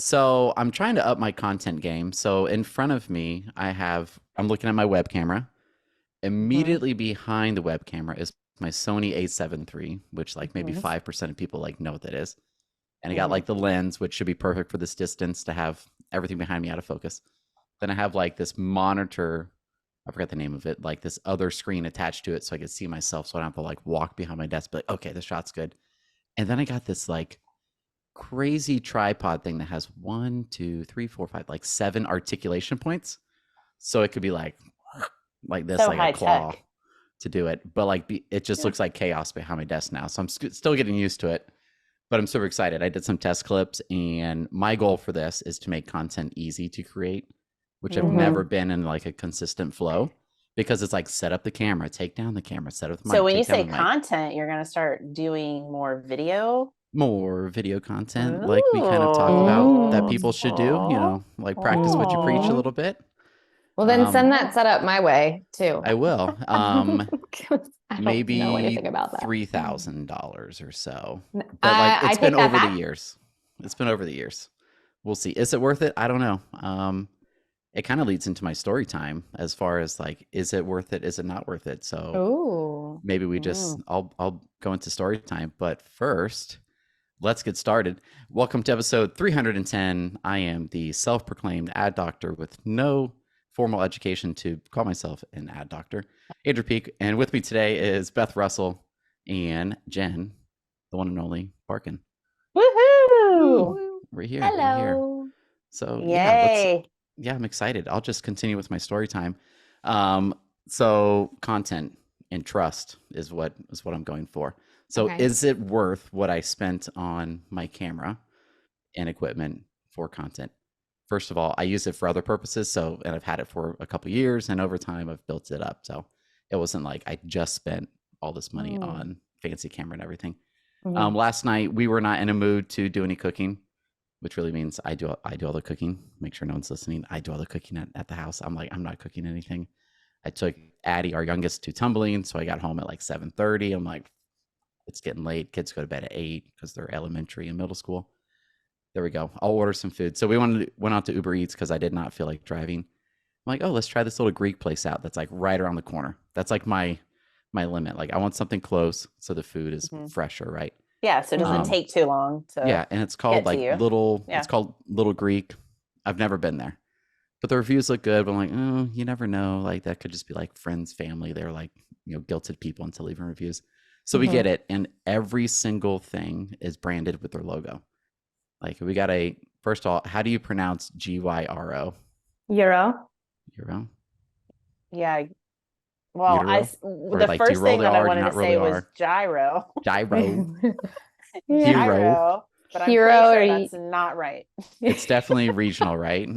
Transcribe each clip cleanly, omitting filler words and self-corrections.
So I'm trying to up my content game. So in front of me, I'm looking at my web camera. Hmm. Immediately behind the web camera is my Sony A7 III, which like maybe Hmm. 5% of people like know what that is. And I got Hmm. like the lens, which should be perfect for this distance to have everything behind me out of focus. Then I have like this monitor, I forgot the name of it, like this other screen attached to it so I could see myself so I don't have to like walk behind my desk, but like, okay, the shot's good. And then I got this like crazy tripod thing that has one, two, three, four, five, like seven articulation points. So it could be like this, So like a high claw tech. to do it. But like it just Yeah. looks like chaos behind my desk now. So I'm still getting used to it, but I'm super excited. I did some test clips, and my goal for this is to make content easy to create, which I've Hmm. never been in like a consistent flow because it's like set up the camera, take down the camera, set up the So mic, when you take down say the mic. content, you're going to start doing more video. More video content like we kind of talked about that Ooh. people Mm. should do, Oh. like practice what you preach a Oh. Mm. little bit. Well, then Um, send that Oh. setup my way too. I will. 'Cause I don't know anything Maybe about that. $3,000 or so. But like I it's been take that over the back. years. It's been over the years. We'll see. Is it worth it? I don't know. It kind of leads into my story time as far as like, is it worth it? Is it not worth it? So Ooh. maybe Mm. I'll go into story time. But first, let's get started. Welcome to episode 310. I am the self proclaimed ad doctor with no formal education to call myself an ad doctor, Andrew Peak. And with me today is Beth Rusell and Jen, the one and only Barkan. Woohoo! Woo! We're here. We're here. Hello. So, Yay. yeah, I'm excited. I'll just continue with my story time. Um, so content and trust is what I'm going for. So Okay. is it worth what I spent on my camera and equipment for content? First of all, I use it for other purposes. So, and I've had it for a couple years, and over time I've built it up. So it wasn't like I just spent all this money Mm. on fancy camera and everything. Hmm. Last night we were not in a mood to do any cooking, which really means I do all the cooking. Make sure no one's listening. I do all the cooking at the house. I'm not cooking anything. I took Addie, our youngest, to tumbling, so I got home at like 7:30. I'm like, it's getting late. Kids go to bed at 8 because they're elementary and middle school. There we go. I'll order some food. So we went out to Uber Eats because I did not feel like driving. I'm like, oh, let's try this little Greek place out that's like right around the corner. That's like my limit. Like I want something close so the food is Hmm. fresher, right? Yeah. So it doesn't Hmm. take too long to Yeah, and it's called get to like you. little. It's Yeah. called Little Greek. I've never been there, but the reviews look good. But I'm like, oh, you never know. Like that could just be like friends, family. They're like guilted people into leaving reviews. So we Hmm. get it, and every single thing is branded with their logo. Like we got a first of all, how do you pronounce GYRO? Euro. Euro, Yeah. Well, utero, or the like do you first roll thing the that I R? Do you wanted to not roll the say was R? gyro. Gyro, Yeah. hero. Gyro, but I'm pretty Hero or sure that's not right. It's definitely regional, right?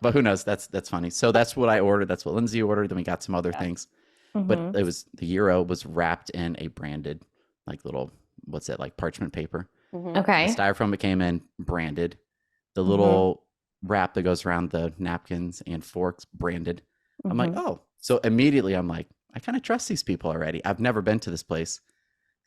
But who knows? That's funny. So that's what I ordered. That's what Lindsay ordered. Then we got some other Yeah. things, but Hmm. it was the euro was wrapped in a branded like little what's it like parchment paper. Hmm. The Okay. styrofoam that came in branded. The Hmm. little wrap that goes around the napkins and forks branded. I'm like, Hmm. oh, so immediately I'm like, I kind of trust these people already. I've never been to this place.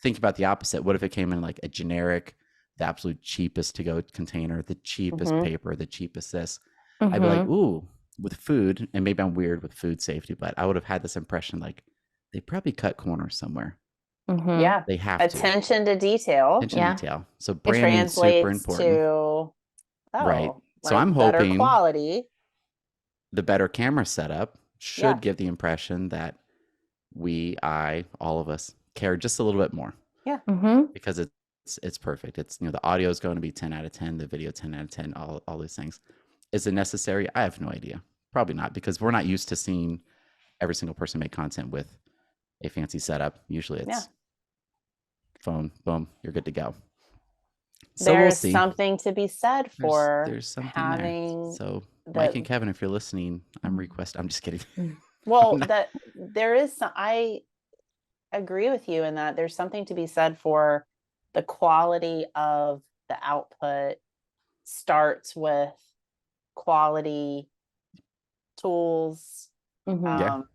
Think about the opposite. What if it came in like a generic, the absolute cheapest to go container, the cheapest Hmm. paper, the cheapest this? I'd be like, Hmm. ooh, with food, and maybe I'm weird with food safety, but I would have had this impression like they probably cut corners somewhere. Hmm. Yeah. They have to. Attention to detail. Attention to Yeah. detail. So It branding super translates important. to, Right. oh, So I'm like better hoping quality. the better camera setup should Yeah. give the impression that all of us care just a little bit more Yeah. Hmm. because it's perfect. It's the audio is going to be 10 out of 10, the video 10 out of 10, all these things. Is it necessary? I have no idea. Probably not because we're not used to seeing every single person make content with a fancy setup. Usually Yeah. it's phone, boom, you're good to go. So we'll There's see. something to be said There's for there's something there. having So Mike and the, Kevin, if you're listening, I'm just kidding. I'm well, not- that there is some, I agree with you in that there's something to be said for the quality of the output starts with quality tools. Hmm. yeah. Um,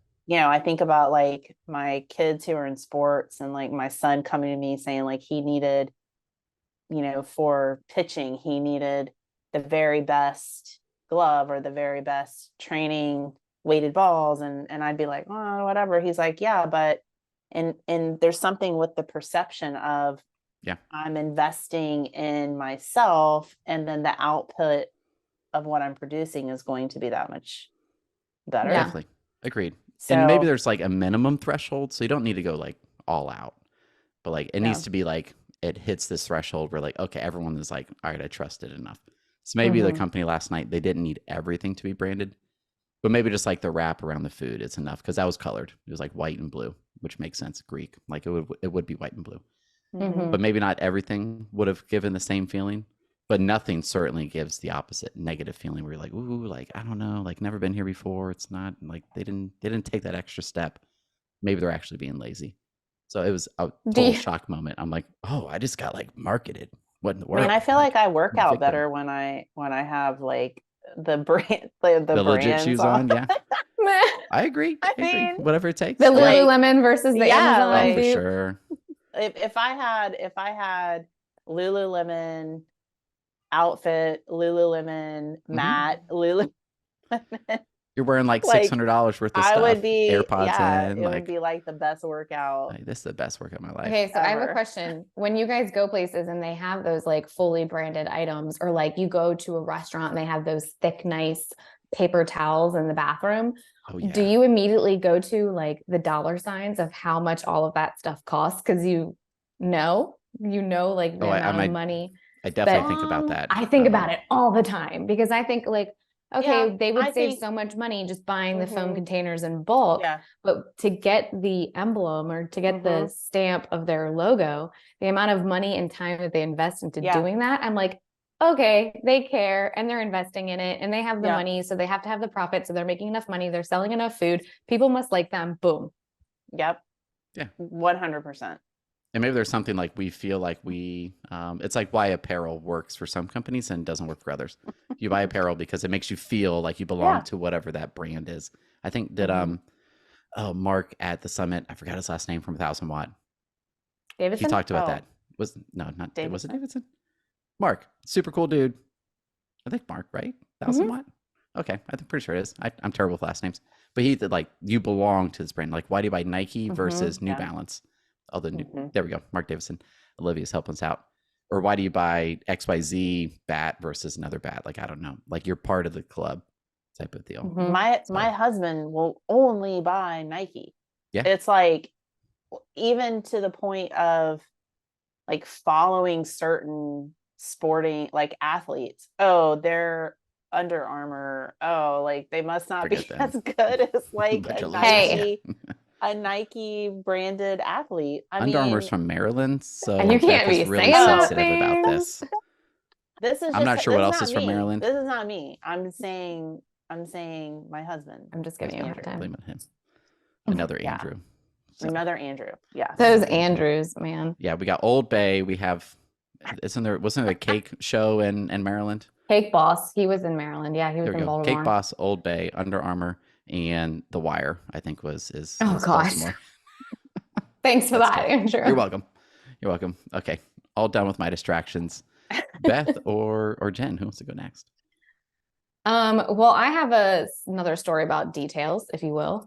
I think about like my kids who are in sports and like my son coming to me saying like he needed, for pitching, he needed the very best glove or the very best training weighted balls. And I'd be like, oh, whatever. He's like, yeah, but, and there's something with the perception of, I'm investing in myself, and then the output of what I'm producing is going to be that much better. Definitely. Agreed. So, and maybe there's like a minimum threshold, so you don't need to go like all out, but like it needs to be like, it hits this threshold where like, okay, everyone is like, all right, I trust it enough. So maybe the company last night, they didn't need everything to be branded, but maybe just like the wrap around the food, it's enough, because that was colored. It was like white and blue, which makes sense. Greek, like it would be white and blue. But maybe not everything would have given the same feeling, but nothing certainly gives the opposite negative feeling where you're like, ooh, like, I don't know, like never been here before. It's not like they didn't take that extra step. Maybe they're actually being lazy. So it was a total shock moment. I'm like, oh, I just got like marketed. What in the world? I mean, I feel like I work out better when I have like the brand, the legit shoes on. Yeah. I agree. I mean, whatever it takes. The Lululemon versus the Amazon. Like, for sure. If I had Lululemon outfit, Lululemon mat, Lululemon. You're wearing like $600 worth of stuff. I would be AirPods in. It would be like the best workout. Like, this is the best workout of my life. Okay, so I have a question. When you guys go places and they have those like fully branded items, or like you go to a restaurant and they have those thick, nice paper towels in the bathroom, do you immediately go to like the dollar signs of how much all of that stuff costs? Because you know like the amount of money. I definitely think about that. I think about it all the time, because I think like, okay, they would save so much money just buying the foam containers in bulk, but to get the emblem or to get the stamp of their logo, the amount of money and time that they invest into doing that, I'm like, okay, they care and they're investing in it and they have the money, so they have to have the profit, so they're making enough money, they're selling enough food, people must like them. Boom. Yep. Yeah. 100%. And maybe there's something like we feel like it's like why apparel works for some companies and doesn't work for others. You buy apparel because it makes you feel like you belong to whatever that brand is. I think that Mark at the summit, I forgot his last name, from 1000 Watt. Davidson? He talked about that. Was it Davidson? Mark, super cool dude. I think Mark, right? 1000 Watt? Okay, I'm pretty sure it is. I'm terrible with last names. But he did, like, you belong to this brand. Like, why do you buy Nike versus New Balance? Although there we go, Mark Davison. Olivia's helping us out. Or why do you buy XYZ bat versus another bat? Like, I don't know. Like, you're part of the club type of deal. My husband will only buy Nike. Yeah. It's like, even to the point of like following certain sporting like athletes. Oh, they're Under Armour. Oh, like they must not be as good as like a Nike branded athlete. Under Armour's from Maryland, so you can't be really sensitive about this. I'm not sure what else is from Maryland. This is not me. I'm saying my husband. I'm just giving you a hard time. Blaming him. Another Andrew. So. Another Andrew. Yeah. Those Andrews, man. Yeah, we got Old Bay. We have wasn't there a cake show in Maryland? Cake Boss. He was in Maryland. Yeah, he was in Baltimore. Cake Boss, Old Bay, Under Armour, and The Wire, I think is gosh. Baltimore. Thanks for that, Andrew. You're welcome. Okay. All done with my distractions. Beth or Jen, who wants to go next? Well, I have another story about details, if you will.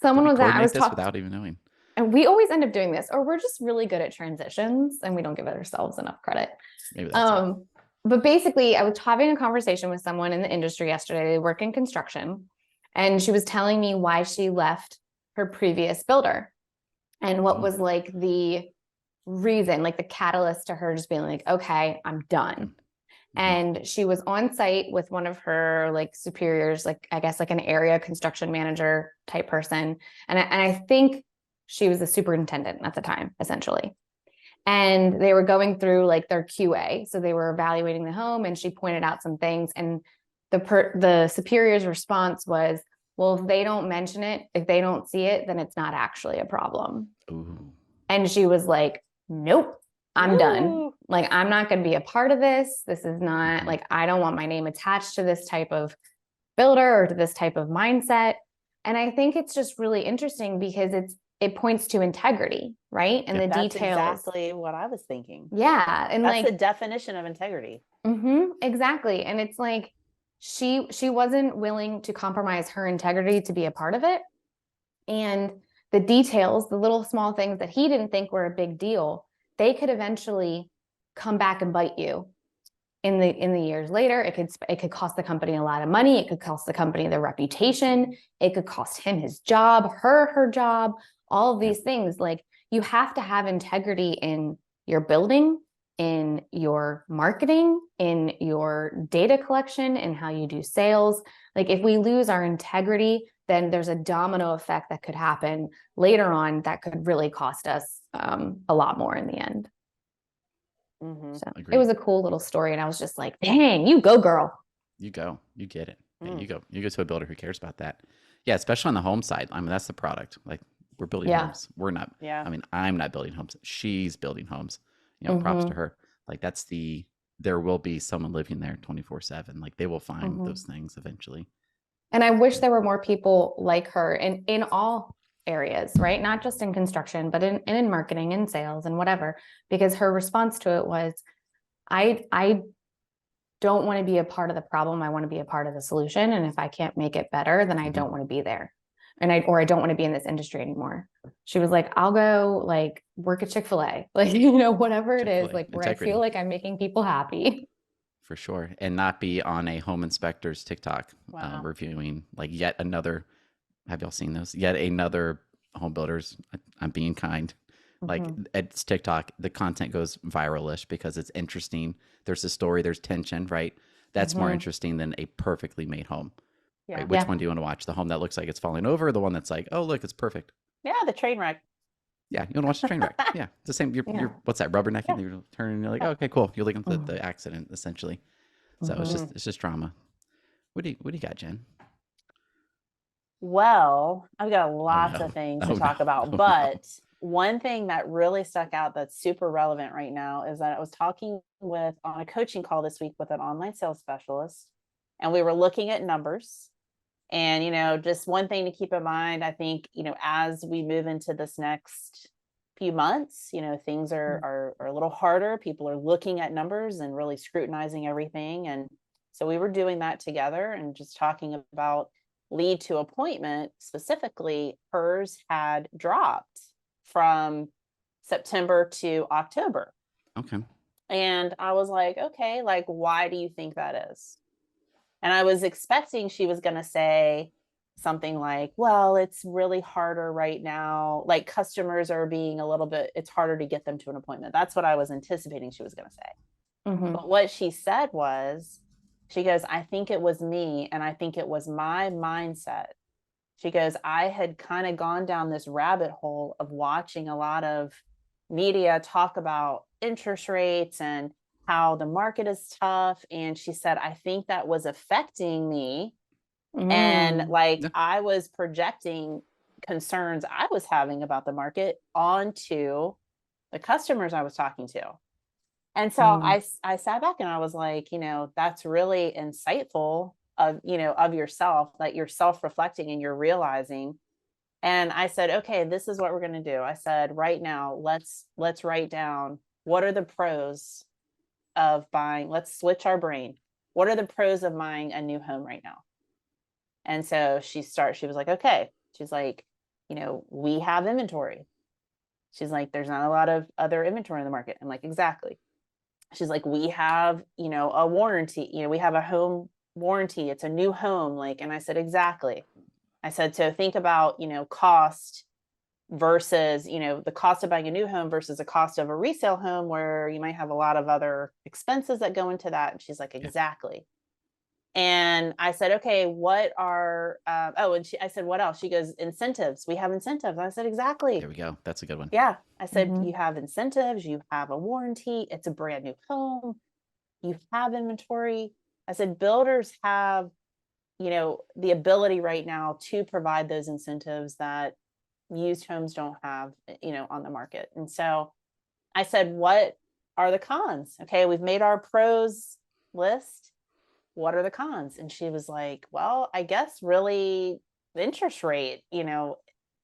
Someone was at, I was talking without even knowing. And we always end up doing this, or we're just really good at transitions and we don't give ourselves enough credit. Maybe that's but basically I was having a conversation with someone in the industry yesterday. They work in construction, and she was telling me why she left her previous builder and what was like the reason, like the catalyst to her just being like, okay, I'm done. And she was on site with one of her like superiors, like I guess like an area construction manager type person. And I think she was the superintendent at the time, essentially. And they were going through like their QA. So they were evaluating the home, and she pointed out some things. And the superior's response was, well, if they don't mention it, if they don't see it, then it's not actually a problem. Ooh. And she was like, nope, I'm done. Like, I'm not going to be a part of this. This is not like, I don't want my name attached to this type of builder or to this type of mindset. And I think it's just really interesting because it points to integrity, right? And the That's details. Exactly what I was thinking. Yeah. And that's the definition of integrity. Exactly. And it's like she wasn't willing to compromise her integrity to be a part of it. And the details, the little small things that he didn't think were a big deal, they could eventually come back and bite you in the years later. It could cost the company a lot of money. It could cost the company their reputation. It could cost him his job, her job, all of these things. Like, you have to have integrity in your building, in your marketing, in your data collection, and how you do sales. Like, if we lose our integrity, then there's a domino effect that could happen later on that could really cost us a lot more in the end. So Agreed. it was a cool little story. And I was just like, dang, you go, girl. You go. You get it. Yeah, you go. You go to a builder who cares about that. Yeah, especially on the home side. I mean, that's the product. Like, we're building homes. We're not. Yeah. I mean, I'm not building homes. She's building homes. You know, props to her. Like, that's there will be someone living there 24/7. Like, they will find those things eventually. And I wish there were more people like her in all areas, right? Not just in construction, but in marketing and sales and whatever, because her response to it was, I don't want to be a part of the problem. I want to be a part of the solution. And if I can't make it better, then I don't want to be there. Or I don't want to be in this industry anymore. She was like, I'll go like work at Chick-fil-A, like, whatever it is, like where Integrity. I feel like I'm making people happy. For sure. And not be on a home inspector's TikTok reviewing like yet another. Have y'all seen those? Yet another home builders. I'm being kind. Like, it's TikTok, the content goes viral-ish because it's interesting. There's a story, there's tension, right? That's more interesting than a perfectly made home. Yeah. Right? Which one do you want to watch? The home that looks like it's falling over, or the one that's like, oh, look, it's perfect. Yeah, the train wreck. Yeah, you want to watch the train wreck. Yeah, it's the same. You're what's that, rubbernecking? You're turning, you're like, oh, okay, cool. You're looking at the accident, essentially. So it's just drama. What do you got, Jen? Well, I've got lots of things to talk about, but one thing that really stuck out that's super relevant right now is that I was talking on a coaching call this week with an online sales specialist, and we were looking at numbers. And, just one thing to keep in mind, I think, as we move into this next few months, things are a little harder. People are looking at numbers and really scrutinizing everything. And so we were doing that together and just talking about lead to appointment. Specifically, hers had dropped from September to October. Okay. And I was like, okay, like, why do you think that is? And I was expecting she was going to say something like, well, it's really harder right now. Like, customers are being it's harder to get them to an appointment. That's what I was anticipating she was going to say. But what she said was, she goes, I think it was me. And I think it was my mindset. She goes, I had kind of gone down this rabbit hole of watching a lot of media talk about interest rates and how the market is tough. And she said, I think that was affecting me. And I was projecting concerns I was having about the market onto the customers I was talking to. And so I sat back and I was like, that's really insightful of yourself, that you're self-reflecting and you're realizing. And I said, okay, this is what we're going to do. I said, right now, let's write down, what are the pros of buying? Let's switch our brain. What are the pros of buying a new home right now? And so she was like, okay. She's like, we have inventory. She's like, there's not a lot of other inventory in the market. I'm like, exactly. She's like, we have, a warranty, we have a home warranty. It's a new home. And I said, exactly. I said, so think about, cost versus, the cost of buying a new home versus the cost of a resale home, where you might have a lot of other expenses that go into that. And she's like, exactly. And I said, okay, what are, I said, what else? She goes, incentives. We have incentives. I said, exactly. There we go. That's a good one. Yeah. I said, you have incentives, you have a warranty. It's a brand new home. You have inventory. I said, builders have, the ability right now to provide those incentives that used homes don't have, on the market. And so I said, what are the cons? Okay. We've made our pros list. What are the cons? And she was like, well, I guess really the interest rate,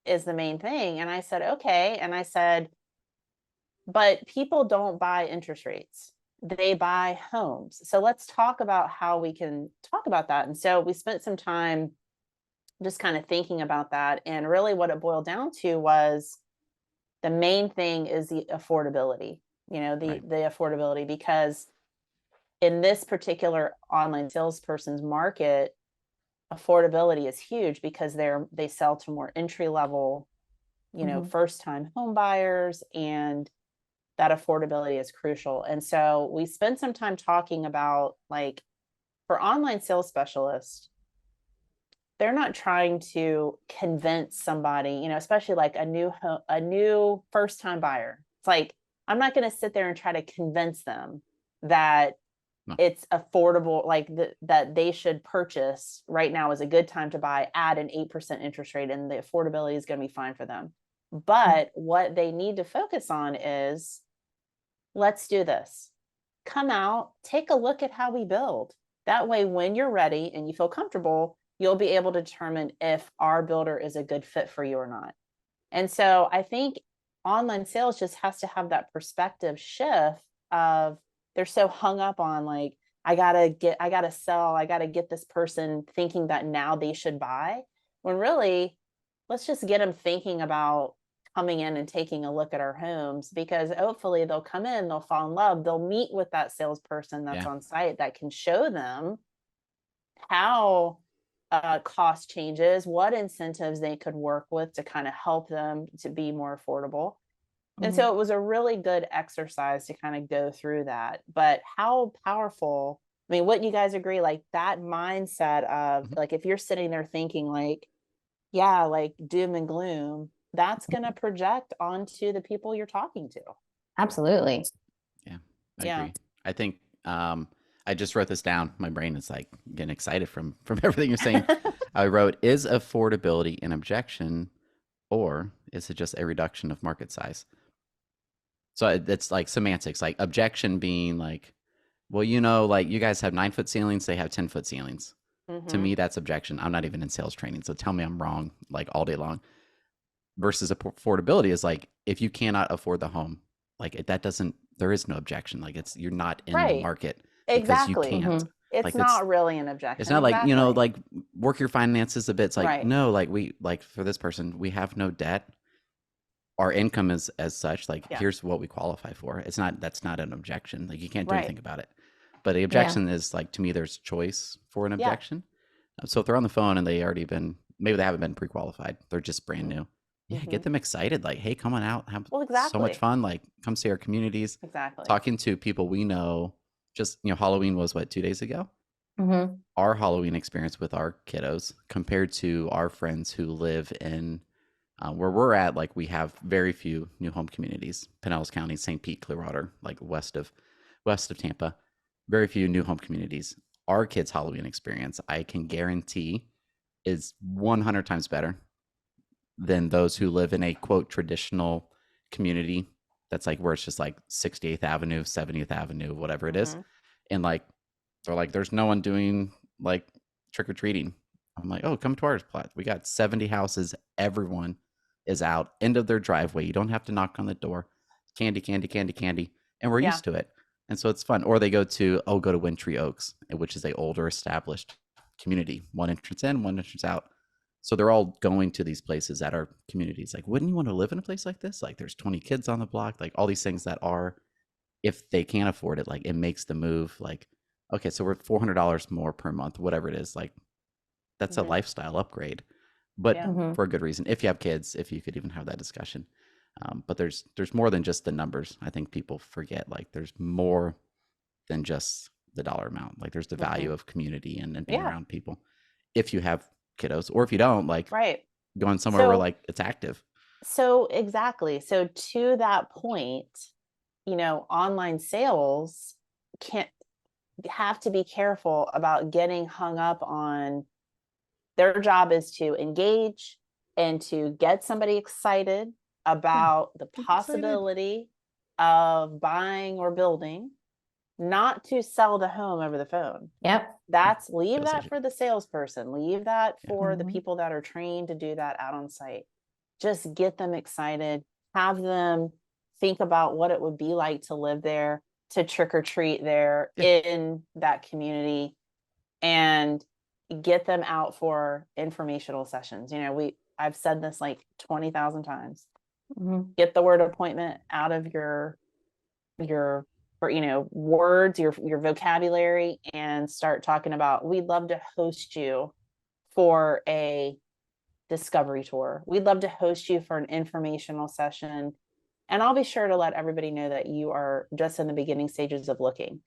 is the main thing. And I said, okay. And I said, but people don't buy interest rates. they buy homes. So let's talk about how we can talk about that. And so we spent some time just kind of thinking about that. And really what it boiled down to was the main thing is the affordability, Right. the affordability, because in this particular online salesperson's market, affordability is huge because they sell to more entry level, first time home buyers, and that affordability is crucial. And so we spent some time talking about, like, for online sales specialists, they're not trying to convince somebody, especially like a new first time buyer. It's like, I'm not going to sit there and try to convince them that No. it's affordable, like that they should purchase right now is a good time to buy at an 8% interest rate, and the affordability is going to be fine for them. But what they need to focus on is, let's do this. Come out, take a look at how we build. That way, when you're ready and you feel comfortable, you'll be able to determine if our builder is a good fit for you or not. And so I think online sales just has to have that perspective shift of, they're so hung up on, like, I gotta get this person thinking that now they should buy, when really, let's just get them thinking about coming in and taking a look at our homes, because hopefully they'll come in, they'll fall in love, they'll meet with that salesperson that's Yeah. on site that can show them how cost changes, what incentives they could work with to kind of help them to be more affordable. And so it was a really good exercise to kind of go through that. But how powerful, I mean, what you guys agree, like that mindset of, Mhm. like, if you're sitting there thinking like, yeah, like doom and gloom, that's going to project onto the people you're talking to. Absolutely. Yeah, I Yeah. agree. I think I just wrote this down. My brain is like getting excited from everything you're saying. I wrote, is affordability an objection, or is it just a reduction of market size? So it's like semantics, like objection being like, well, like you guys have 9-foot ceilings, they have 10-foot ceilings. To Mm-hmm. me, that's objection. I'm not even in sales training, so tell me I'm wrong, like all day long. Versus affordability is like, if you cannot afford the home, like that doesn't, there is no objection. Like you're not in the Right. market because you Exactly. can't. It's Like not really an it's objection. not like, Exactly. like work your finances a bit. It's like, Right. no, like like for this person, we have no debt. Our income is as such, like Yeah. here's what we qualify for. That's not an objection. Like you can't do Right. anything about it. But the Yeah. objection is like, to me, there's choice for an Yeah. objection. So if they're on the phone and maybe they haven't been pre-qualified, they're just brand new. Yeah, get them excited. Like, hey, come on out, have Well, so much exactly. fun. Like, come see our communities. Exactly. Talking to people we know. Just Halloween was what, 2 days ago. Mm-hmm. Our Halloween experience with our kiddos compared to our friends who live in where we're at, like we have very few new home communities. Pinellas County, St. Pete, Clearwater, like west of Tampa, very few new home communities. Our kids' Halloween experience, I can guarantee, is 100 times better than those who live in a quote traditional community that's like where it's just like 68th Avenue, 70th Avenue, whatever it is. And like they're like, there's no one doing like trick or treating. I'm like, oh, come to our plot. We got 70 houses. Everyone is out, end of their driveway. You don't have to knock on the door. Candy, candy, candy, candy. And we're Yeah. used to it. And so it's fun. Or they go to Wintry Oaks, which is a older established community. One entrance in, one entrance out. So they're all going to these places that are communities. Like, wouldn't you want to live in a place like this? Like there's 20 kids on the block, like all these things that are, if they can't afford it, like it makes the move. Like, okay, so we're $400 more per month, whatever it is. Like that's a lifestyle upgrade, but Yeah. for a good reason. If you have kids, if you could even have that discussion. But there's more than just the numbers. I think people forget, like there's more than just the dollar amount. Like there's the value of community and being Yeah. around people. If you have kiddos, or if you don't, like Right. going somewhere where So, like it's active. so exactly. So to that point, online sales can't have to be careful about getting hung up on, their job is to engage and to get somebody excited about the Get excited. possibility of buying or building, not to sell the home over the phone. Yep. Leave Sales that agent. for the salesperson. Leave that Yeah. for the people that are trained to do that out on site. Just get them excited, have them think about what it would be like to live there. to trick or treat there Yeah. in that community and get them out for informational sessions. I've said this like 20,000 times. Mhm. Get the word appointment out of your words, your vocabulary, and start talking about, we'd love to host you for a discovery tour. We'd love to host you for an informational session. And I'll be sure to let everybody know that you are just in the beginning stages of looking.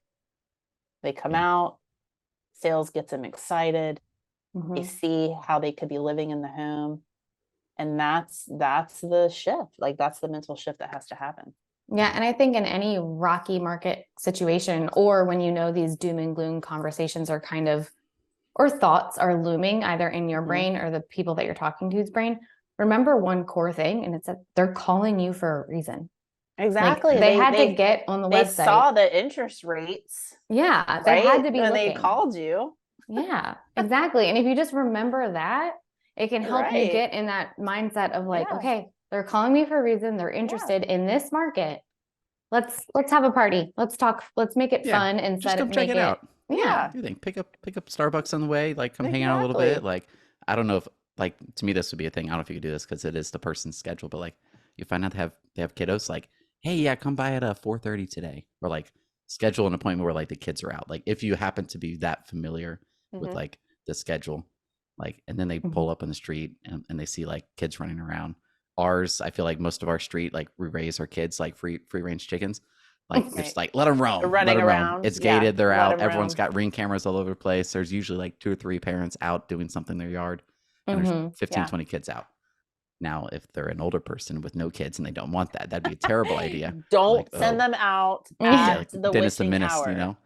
They come out, sales gets them excited. They Mhm. see how they could be living in the home. And that's the shift. Like, that's the mental shift that has to happen. Yeah. And I think in any rocky market situation, or when these doom and gloom conversations are kind of, or thoughts are looming either in your brain or the people that you're talking to's brain, remember one core thing, and it's that they're calling you for a reason. Exactly. Like, they had to get on the they website. saw the interest rates. Yeah. They had to be when looking. they called you. Yeah, exactly. And if you just remember that, it can help you get in that mindset of like, okay, they're calling me for a reason. They're interested in this market. Let's have a party. Let's talk. Let's make it fun instead just come of check it out. Yeah. What do you think? Pick up Starbucks on the way, like come hang out a little bit. Like, I don't know if, like, to me this would be a thing. I don't know if you could do this because it is the person's schedule, but like you find out they have kiddos, like, hey, yeah, come by at 4:30 today, or like schedule an appointment where like the kids are out. Like, if you happen to be that familiar with like the schedule, like, and then they pull up on the street and they see like kids running around. Ours, I feel like most of our street, like, we raise our kids like free range chickens. Like, we're just like, let them roam. Running let them around. roam. It's Yeah, gated. They're let out. 'em Everyone's roam. got Ring cameras all over the place. There's usually like 2 or 3 parents out doing something in their yard. And there's 15, 20 kids out. Now, if they're an older person with no kids and they don't want that, that'd be a terrible idea. Don't Like, send them out yeah, at like the Dennis the witching Menace, hour. you know?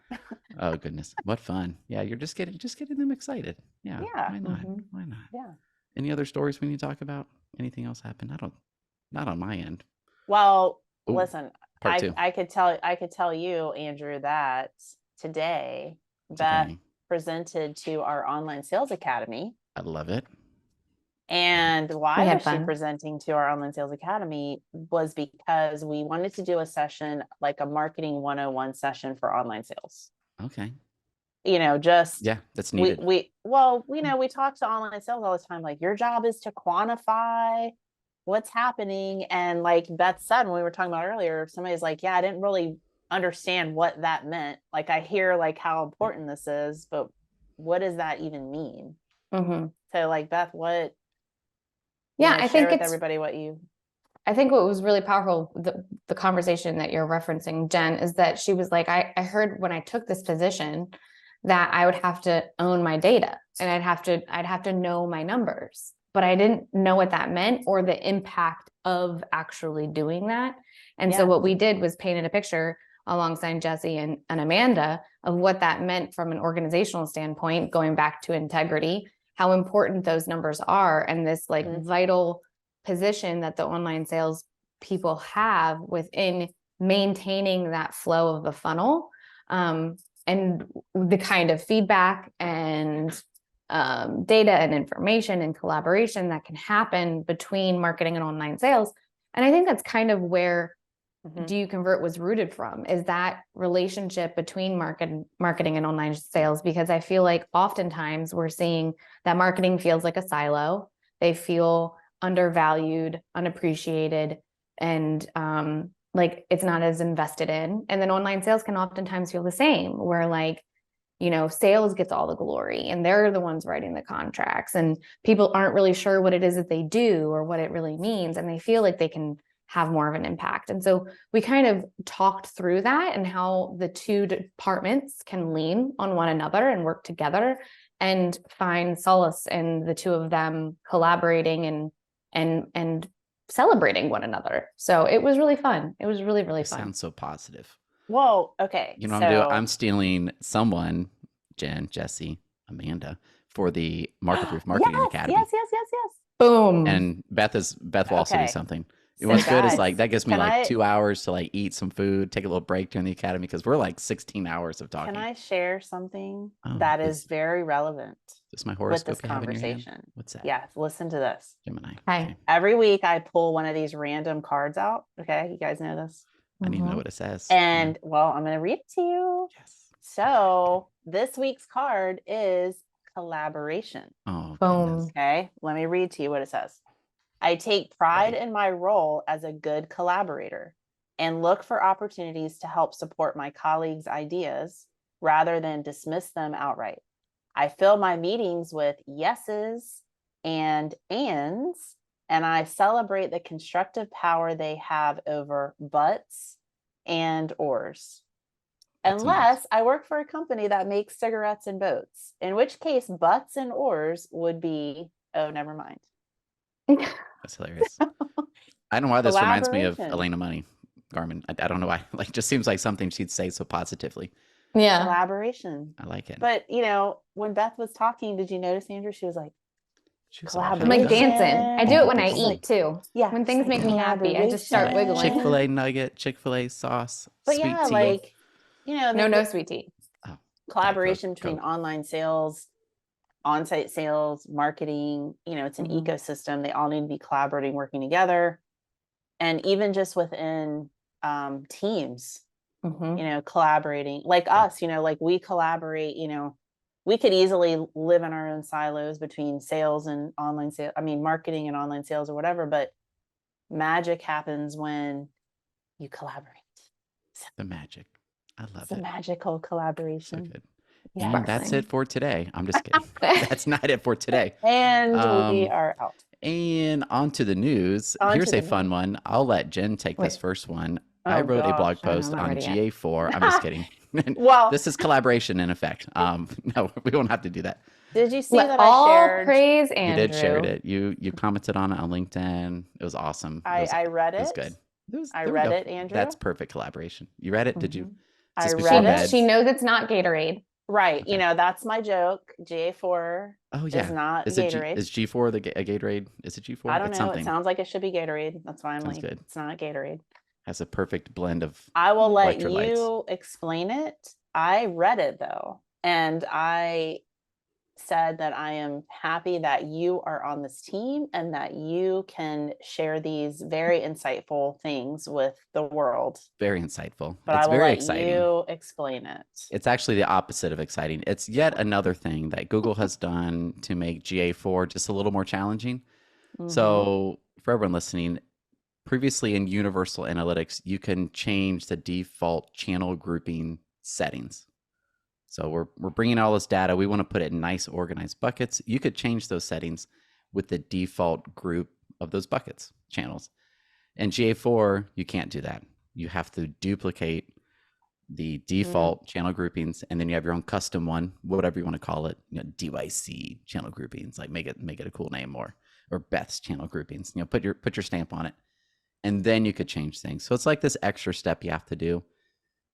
Oh, goodness. What fun. Yeah, you're just getting them excited. Yeah. Why not? Why not? Yeah. Any other stories we need to talk about? Anything else happen? Not on my end. Well, Ooh, listen, part 2. I could tell you, Andrew, that today Beth presented to our online sales academy. I love it. And why was she presenting to our online sales academy was because we wanted to do a session, like a marketing 101 session for online sales. Okay. That's needed. We talk to online sales all the time. Like, your job is to quantify what's happening. And like Beth said, when we were talking about earlier, somebody's like, yeah, I didn't really understand what that meant. Like, I hear like how important this is, but what does that even mean? So like, Beth, what? I think with everybody I think what was really powerful, the conversation that you're referencing, Jen, is that she was like, I heard when I took this position that I would have to own my data and I'd have to know my numbers, but I didn't know what that meant or the impact of actually doing that. And so what we did was painted a picture alongside Jesse and Amanda of what that meant from an organizational standpoint, going back to integrity, how important those numbers are, and this like vital position that the online sales people have within maintaining that flow of the funnel, and the kind of feedback and data and information and collaboration that can happen between marketing and online sales. And I think that's kind of where Do You Convert was rooted from, is that relationship between marketing and online sales, because I feel like oftentimes we're seeing that marketing feels like a silo. They feel undervalued, unappreciated, and like it's not as invested in. And then online sales can oftentimes feel the same, where like, sales gets all the glory and they're the ones writing the contracts and people aren't really sure what it is that they do or what it really means. And they feel like they can have more of an impact. And so we kind of talked through that and how the two departments can lean on one another and work together and find solace in the two of them collaborating and celebrating one another. So it was really fun. It was really, really fun. Sounds so positive. Whoa. Okay. You know what I'm doing? I'm stealing someone, Jen, Jesse, Amanda, for the Market-Proof Marketing Academy. Yes. Boom. And Beth will also do something. What's good is like that gives me like 2 hours to like eat some food, take a little break during the academy, because we're like 16 hours of talking. Can I share something that is very relevant? Is this my horoscope with this conversation? What's that? Yes, listen to this. Gemini. Hi. Okay. Every week I pull one of these random cards out. Okay, you guys know this. I need to know Mhm. what it says. And well, I'm going to read it to you. Yes. So this week's card is collaboration. Oh, Boom. goodness. Okay, let me read to you what it says. I take pride Ready. in my role as a good collaborator and look for opportunities to help support my colleagues' ideas rather than dismiss them outright. I fill my meetings with yeses and ands, and I celebrate the constructive power they have over buts and ors. That's a Unless I work for a company that makes cigarettes and boats, in which case butts and ors would be, oh, never mind. That's hilarious. I don't know why this reminds me of Collaboration. Elena Money Garmin. I don't know why. Like, just seems like something she'd say so positively. Yeah. Collaboration. I like it. But, you know, when Beth was talking, did you notice, Andrew? She was like, She was all happy. I'm like collaboration. dancing. I do it when I She's like, eat too. yeah. When she's things like, make me happy, I just start collaboration. wiggling. Chick-fil-A nugget, Chick-fil-A sauce, But sweet yeah, tea. like, you know, No sweet tea. Oh, collaboration Diet Coke, between Coke. online sales, on-site sales, marketing, you know, it's an Mhm. ecosystem. They all need to be collaborating, working together. And even just within teams, Mhm. you know, collaborating like us, you know, like we collaborate, you know, we could easily live in our own silos between sales and online sales. I mean, marketing and online sales or whatever, but magic happens when you collaborate. The magic. I love It's a it. magical So collaboration. good. Yes. And that's it for today. I'm just kidding. That's not it for today. And we Um, are out. And on to the news. On Here's to a the fun news. one. I'll let Jen take this Wait. first one. I Oh, wrote a blog gosh. Oh, no, I'm post not on ready yet. GA4. I'm just kidding. Well, This is collaboration in effect. No, we won't have to do that. did you see Let that I all shared? praise You Andrew. did share it. You commented on it on LinkedIn. It was awesome. I read It was it. good. I There we read go. it, Andrew. That's perfect collaboration. You read it? Did you? Mhm. Is this I before read it. bed? She knows it's not Gatorade. Right. Okay. You know, that's my joke. GA4 Oh is yeah. not Is it Gatorade. is G4 a Gatorade? Is it G4? I don't It's know. It something. sounds like it should be Gatorade. That's why I'm Sounds like, good. it's not Gatorade. Has a perfect blend of I will let electrolytes. you explain it. I read it though, and I said that I am happy that you are on this team and that you can share these very insightful things with the world. Very insightful. But It's I will very let exciting. you explain it. It's actually the opposite of exciting. It's yet another thing that Google has done to make GA4 just a little more challenging. Mhm. So, for everyone listening, previously in Universal Analytics, you can change the default channel grouping settings. So we're bringing all this data. We want to put it in nice organized buckets. You could change those settings with the default group of those buckets, channels. In GA4, you can't do that. You have to duplicate the default channel groupings, and then you have your own custom one, whatever you want to call it. You know, DYC channel groupings, like make it a cool name, or Beth's channel groupings. You know, put your stamp on it, and then you could change things. So it's like this extra step you have to do.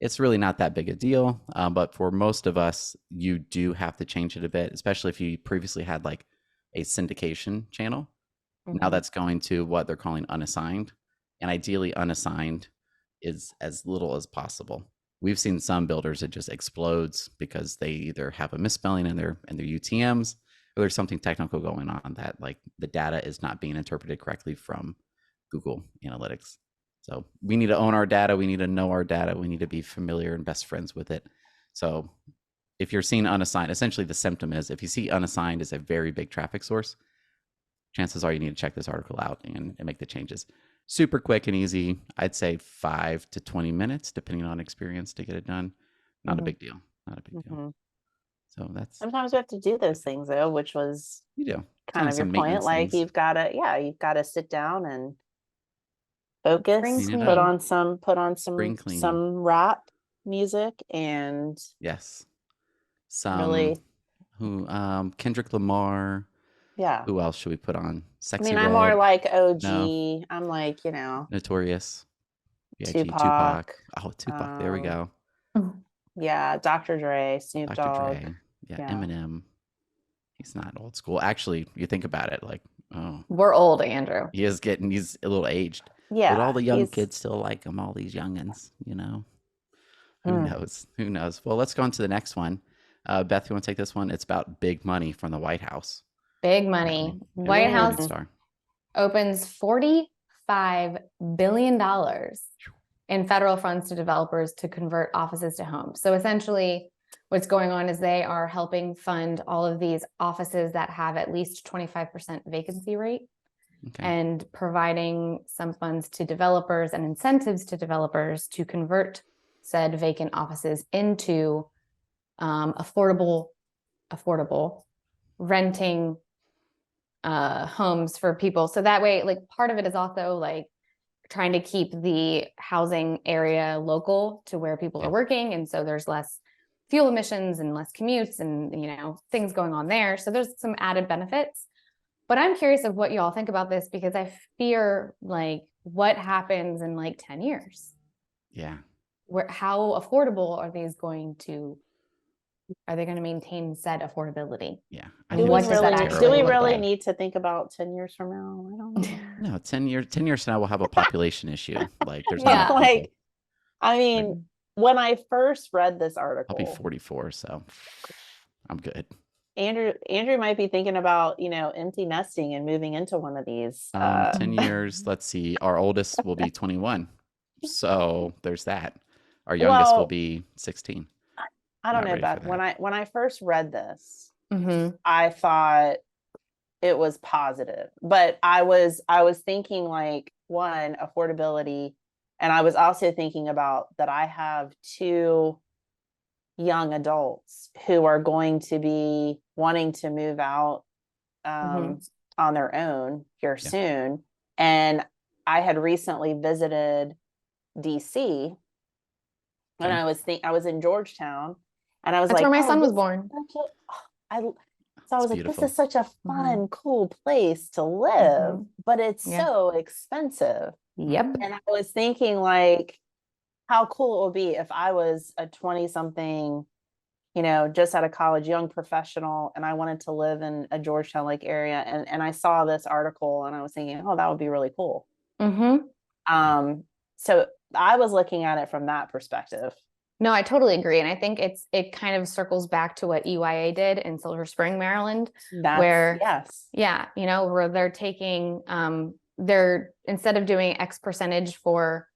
It's really not that big a deal, but for most of us, you do have to change it a bit, especially if you previously had like a syndication channel. Now Mhm. that's going to what they're calling unassigned, and ideally unassigned is as little as possible. We've seen some builders it just explodes because they either have a misspelling in their UTMs, or there's something technical going on that like the data is not being interpreted correctly from Google Analytics. So we need to own our data. We need to know our data. We need to be familiar and best friends with it. So if you're seeing unassigned, essentially the symptom is if you see unassigned as a very big traffic source, chances are you need to check this article out and make the changes. Super quick and easy. I'd say 5 to 20 minutes, depending on experience, to get it done. Not a big deal. Not a big deal. Mhm. So that's Sometimes we have to do those things though, which was you do kind of your some point. maintenance Like things. you've got to sit down and focus, Spring Clean it put up. cleaning. on Spring cleaning. some rap music and Yes. Some really, who Kendrick Lamar. yeah. Who else should we put on? I Sexy mean, Red. I'm more like OG. No. I'm like, you know, Notorious. B.I.G. Tupac. Oh, Tupac. There we go. Yeah, Dr. Dre, Snoop Dr. Dogg. Dre. Yeah, Yeah. Eminem. He's not old school. Actually, you think about it, like, oh, We're old, Andrew. he's a little aged. Yeah. But all the young he's- kids still like him, all these youngins, you know. Who Hmm. knows? Who knows? Well, let's go on to the next one. Beth, you want to take this one? It's about big money from the White House. Big money. Apparently. It was White a House Morning Star. opens $45 billion in federal funds to developers to convert offices to homes. So essentially what's going on is they are helping fund all of these offices that have at least 25% vacancy rate. Okay. And providing some funds to developers and incentives to developers to convert said vacant offices into affordable renting homes for people. So that way, like, part of it is also like trying to keep the housing area local to where people are working, and so there's less fuel emissions and less commutes and, you know, things going on there. So there's some added benefits. But I'm curious of what you all think about this, because I fear, like, what happens in like 10 years? Yeah. How affordable are they going to maintain said affordability? Yeah. Do What we does that really, actually do we look really like? need to think about 10 years from now? I don't know. No, 10 years from now, we'll have a population issue. Like, there's Yeah. not Like, I Like, mean, when I first read this I'll be article, 44, so I'm good. Andrew might be thinking about, you know, empty nesting and moving into one of these. 10 years, let's see. Our oldest will be 21. So there's that. Our youngest will Well, be 16. I don't Not know, ready for Beth. When that. I first read this, Mhm. I thought it was positive, but I was thinking, like, one, affordability, and I was also thinking about that I have two young adults who are going to be wanting to move out on their own here Yeah. soon. And I had recently visited DC, and Okay. I was in Georgetown, and I was That's like, where my oh, son was this is born. such a, so I It's was like, this beautiful. is such a fun, cool place to live, but it's Yeah. so expensive. Yep. And I was thinking, like, how cool it would be if I was a 20 something, you know, just out of college, young professional, and I wanted to live in a Georgetown Lake area. And I saw this article and I was thinking, oh, that would be really cool. So I was looking at it from that perspective. No, I totally agree. And I think it kind of circles back to what EYA did in Silver Spring, Maryland, where you know, where they're taking they're, instead of doing X percentage for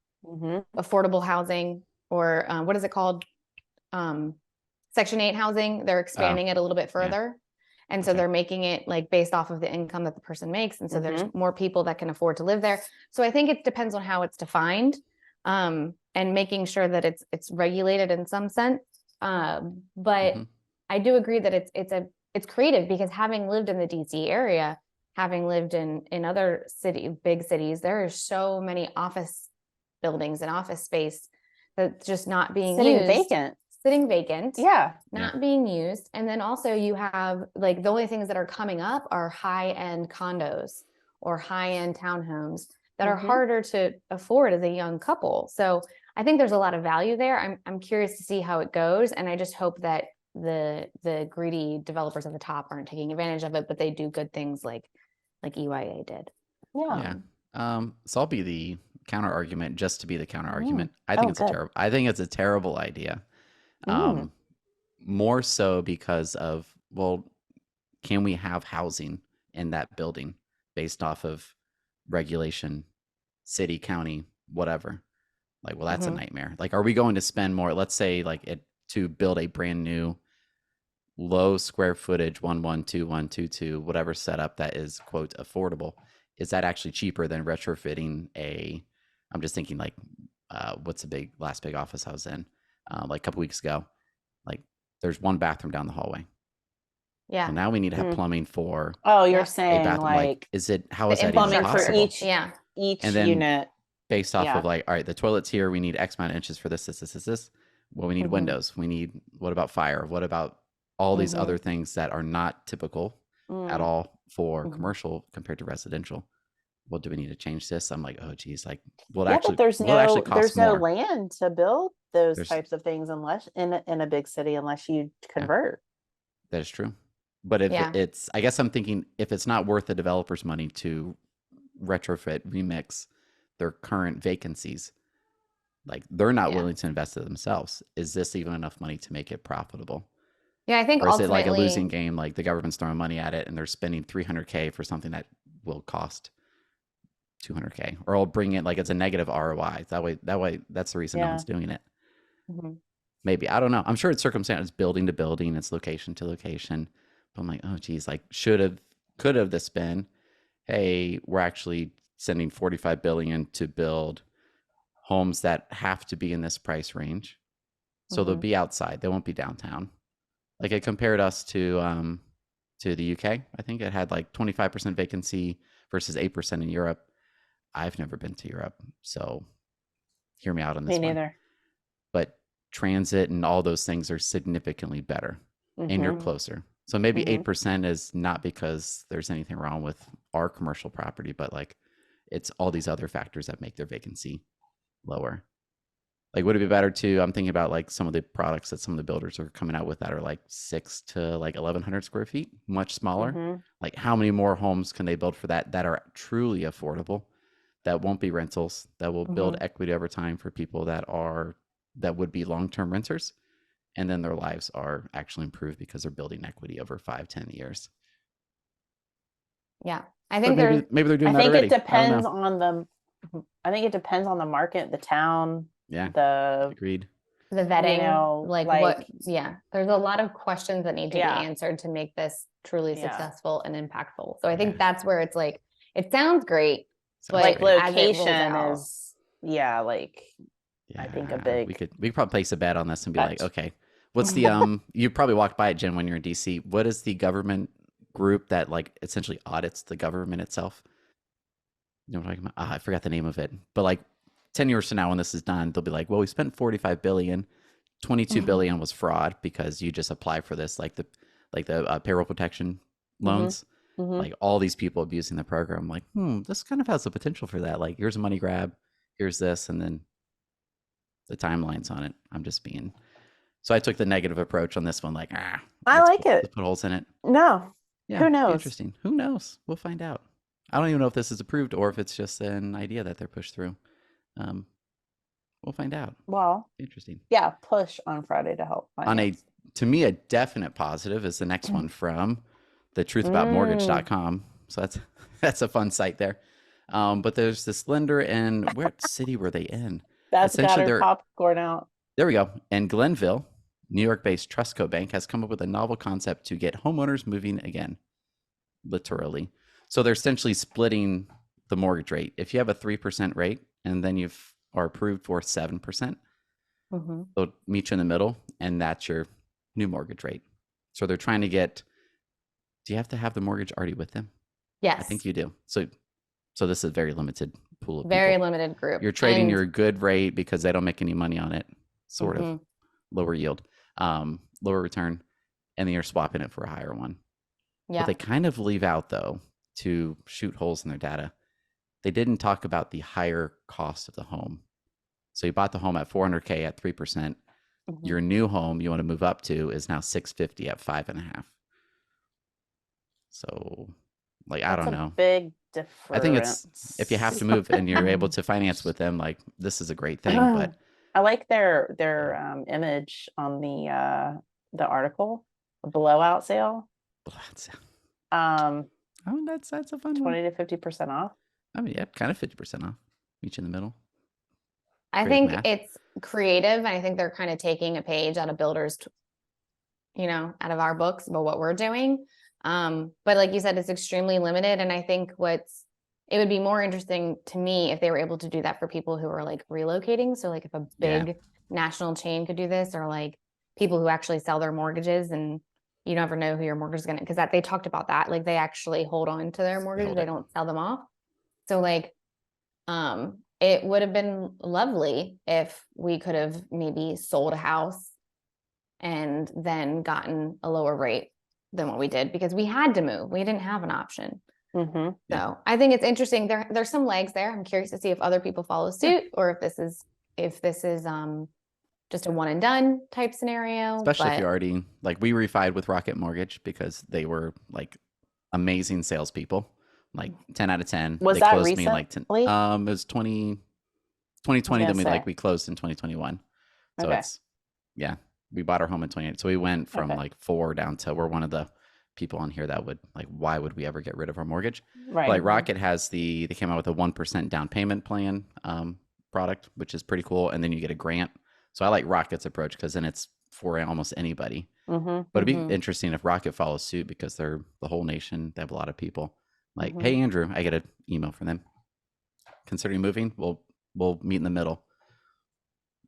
affordable housing, or what is it called? Section 8 housing, they're expanding it a little bit further. And so they're making it like based off of the income that the person makes. And so there's more people that can afford to live there. So I think it depends on how it's defined, and making sure that it's regulated in some sense. But I do agree that it's creative, because having lived in the DC area, having lived in other big cities, there are so many office buildings and office space that's just not being used. Sitting vacant, not being used. And then also you have, like, the only things that are coming up are high-end condos or high-end townhomes that are harder to afford as a young couple. So I think there's a lot of value there. I'm curious to see how it goes, and I just hope that the greedy developers at the top aren't taking advantage of it, but they do good things like EYA did. So I'll be the counter argument, just to be the counter argument. I think it's a terrible idea. More so because of, well, can we have housing in that building based off of regulation, city, county, whatever? Like, well, that's a nightmare. Like, are we going to spend more, let's say, like, to build a brand new low square footage 112122 whatever setup that is, quote, affordable? Is that actually cheaper than retrofitting I'm just thinking, like, what's the last big office I was in like a couple weeks ago? Like, there's one bathroom down the hallway. So now we need to have plumbing for you're saying, a bathroom. Like, how is that even plumbing possible? for each and then unit based off of, like, all right, the toilet's here, we need X amount of inches for this. Well, we need windows. What about fire? What about all these other things that are not typical at all for commercial compared to residential? Well, do we need to change this? I'm like, oh geez, like, but there's no land to build those types of things unless in a big city, unless you convert. That is true. But if it's, I guess I'm thinking, if it's not worth the developer's money to retrofit, remix their current vacancies, like, they're not willing to invest it themselves, is this even enough money to make it profitable? Yeah, I think or is it like a losing game? Like, the government's throwing money at it and they're spending $300K for something that will cost 200K, or I'll bring it like it's a negative ROI. That way, that's the reason no Yeah. one's doing it. Mhm. Maybe, I don't know. I'm sure it's circumstance, building to building, it's location to location. But I'm like, oh geez, like could have this been, hey, we're actually sending 45 billion to build homes that have to be in this price range. So they'll Mhm. be outside. They won't be downtown. Like it compared us to the UK. I think it had like 25% vacancy versus 8% in Europe. I've never been to Europe, so hear me out on Me this one. neither. But transit and all those things are significantly better, and you're Mhm. closer. So maybe Mhm. 8% is not because there's anything wrong with our commercial property, but like it's all these other factors that make their vacancy lower. Like, would it be better to? I'm thinking about like some of the products that some of the builders are coming out with that are like 6 to like 1,100 square feet, much smaller. Mhm. Like, how many more homes can they build for that are truly affordable, that won't be rentals, that will build Mhm. equity over time for people that would be long-term renters, and then their lives are actually improved because they're building equity over 5-10 years. Yeah. I But think there's maybe they're doing I that think it already. I don't depends know. on I think it depends on the market, the town, Yeah, the agreed. the vetting, like what, there's a lot of questions that need to be Yeah. answered to make this truly Yeah. successful and impactful. So I Yeah. think that's where it's like, it sounds great, Sounds like great. as it rolls location out- is like I think a big we could probably place a bet on this and be like, bet. okay, what's the you probably walked by it, Jen, when you're in DC. What is the government group that like essentially audits the government itself? You know what I'm talking about? I forgot the name of it. But like 10 years from now when this is done, they'll be like, well, we spent 45 billion, 22 billion was fraud because you just apply for this like the payroll protection loans. Mhm. Like all these people abusing the program. Like, this kind of has the potential for that. Like, here's a money grab, here's this, and then the timelines on it. I'm just being. So I took the negative approach on this one. Like, I like it. Let's put holes in it. No. Yeah, Who knows? interesting. Who knows? We'll find out. I don't even know if this is approved or if it's just an idea that they're pushed through. We'll find out. Well, Interesting. yeah, push on Friday to help finance. To me, a definite positive is the next one from the truthaboutmortgage.com. So that's a fun site there. But there's this lender, and what city were they in? That's got Essentially, her popcorn out. there we go. And Glenville, New York-based Trustco Bank has come up with a novel concept to get homeowners moving again, literally. So they're essentially splitting the mortgage rate. If you have a 3% rate and then you are approved for 7%, they'll meet you in the middle, and that's your new mortgage rate. So they're trying to get. Do you have to have the mortgage already with them? Yes. I think you do. So this is a very limited pool of very people. limited group. You're trading your good rate because they don't make any money on it, sort of lower yield, lower return, and then you're swapping it for a higher one. Yeah. What they kind of leave out, though, to shoot holes in their data, they didn't talk about the higher cost of the home. So you bought the home at 400K at 3%. Your new home you want to move up to is now 650 at 5.5. So, like, I don't know. Big difference. I think it's if you have to move and you're able to finance with them, like this is a great thing. But I like their image on the article, a blowout sale. Oh, that's a fun 20 to 50% off. I mean, yeah, kind of 50% off. Each in the middle. I think it's creative, and I think they're kind of taking a page out of builders, out of our books about what we're doing. But like you said, it's extremely limited. And I think it would be more interesting to me if they were able to do that for people who are like relocating. So like if a big national chain could do this, or like people who actually sell their mortgages, and you never know who your mortgage is going to, because they talked about that. Like they actually hold on to their mortgage. They don't sell them off. So like, it would have been lovely if we could have maybe sold a house and then gotten a lower rate than what we did, because we had to move. We didn't have an option. So I think it's interesting. There's some legs there. I'm curious to see if other people follow suit, or if this is just a one and done type scenario. Especially if you already, like, we refied with Rocket Mortgage because they were like amazing salespeople, like 10 out of 10. Was they that closed recently? me like 10, it was 2020, then we closed in 2021. So it's we bought our home in 28. So we went from like 4 down to, we're one of the people on here that would like, why would we ever get rid of our mortgage? Right. Like Rocket has they came out with a 1% down payment plan product, which is pretty cool. And then you get a grant. So I like Rocket's approach because then it's for almost anybody. Mm-hmm. But it'd be interesting if Rocket follows suit because they're the whole nation. They have a lot of people. Like, Mhm. hey, Andrew, I get an email from them. Considering moving, we'll meet in the middle.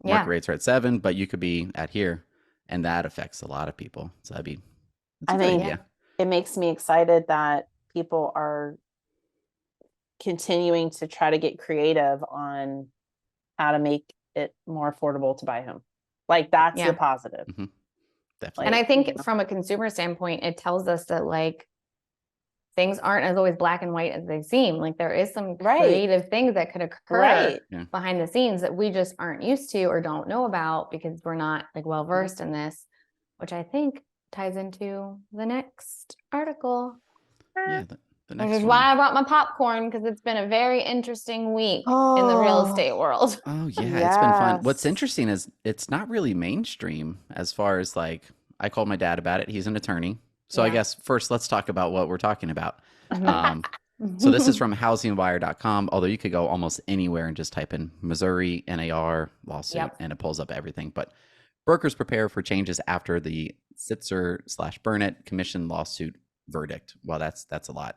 Market Yeah. rates are at 7, but you could be at here, and that affects a lot of people. So that's I a good mean, idea. it makes me excited that people are continuing to try to get creative on how to make it more affordable to buy a home. Like that's Yeah. the positive. Definitely. And I Like, think you know. from a consumer standpoint, it tells us that like things aren't as always black and white as they seem. Like there is some Right. creative things that could occur Right. Yeah. behind the scenes that we just aren't used to or don't know about because we're not like well versed in this, which I think ties into the next article. Yeah, the Which next is one. why I brought my popcorn, because it's been a very interesting week in the real estate world. Oh yeah, it's been fun. What's Yes. interesting is it's not really mainstream as far as like, I called my dad about it. He's an attorney. So I Yeah. guess first let's talk about what we're talking about. So this is from housingwire.com, although you could go almost anywhere and just type in Missouri NAR lawsuit Yep. and it pulls up everything. But brokers prepare for changes after the Sitzer/Burnett commission lawsuit verdict. Well, that's a lot.